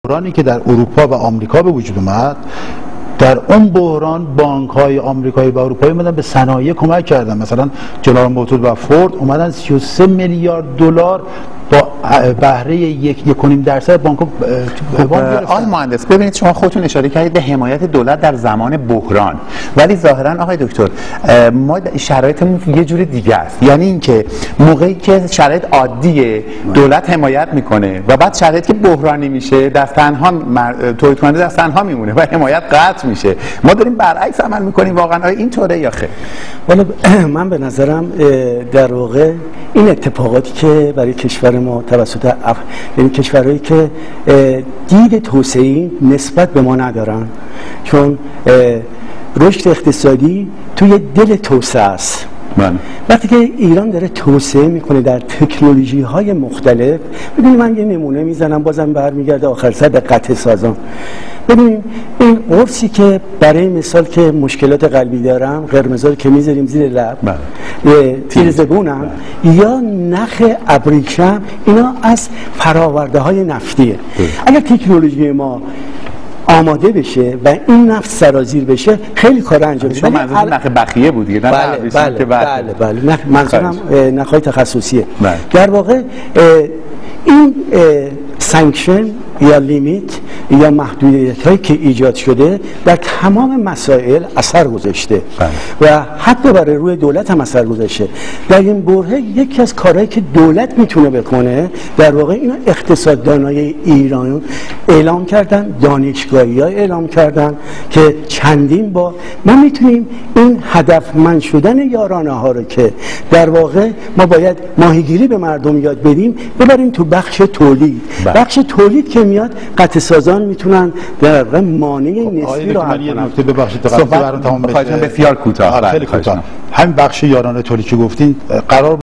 بحرانی که در اروپا و آمریکا به وجود اومد، در اون بحران بانک‌های آمریکایی و اروپایی اومدن به صنایع کمک کردن. مثلا جنرال موتور و فورد اومدن 33 میلیارد دلار با بهره 1.5% بانک‌ها آقای مهندس، ببینید شما خودتون اشاره کردید به حمایت دولت در زمان بحران، ولی ظاهرا آقای دکتر ما شرایطمون یه جور دیگه است. یعنی اینکه موقعی که شرایط عادیه دولت حمایت میکنه و بعد شرایطی که بحرانی میشه دست تنها تولید کننده دست تنها میمونه و حمایت قطع میشه. ما داریم برعکس عمل میکنیم. واقعا اینطوره یا خیر؟ والا من به نظرم در واقع این اتفاقاتی که برای کشور ما توسط یعنی کشورهایی که دید توسعه‌ای نسبت به ما ندارن، چون رشد اقتصادی توی دل توسعه است. وقتی که ایران داره توسعه میکنه در تکنولوژی های مختلف، ببینید من یه نمونه میزنم بازم برمیگرده آخر سر به قطع سازان. ببینیم این قرصی که برای مثال که مشکلات قلبی دارم، قرمزا که میذاریم زیر لب زیر زبونم یا نخ ابریشم، اینا از فراورده های نفتیه. اگر تکنولوژی ما آماده بشه و این نفت سرازیر بشه خیلی کار انجام میشه. منظور نخ بخیه بود دیگه. بله منظورم نخهای تخصصیه. در واقع این سانکشن یا لیمیت یا محدودیت هایی که ایجاد شده در تمام مسائل اثر گذاشته و حتی برای روی دولت هم اثر گذاشته. در این بره یکی از کارهایی که دولت میتونه بکنه، در واقع اینا اقتصاددانای ایران اعلام کردن، دانشگاهی ها اعلام کردن که چندین بار ما میتونیم این هدفمند شدن یارانه ها رو که در واقع ما باید ماهیگیری به مردم یاد بدیم ببریم تو بخش تولید. بخش تولید که میاد قطع سازان میتونن در واقع مانع نسبی رو حل کنن. نکته ببخشید برام تمام بشه. بسیار کوتاه. خیلی کوتاه. همین بخش یارانه تولید که گفتین قرار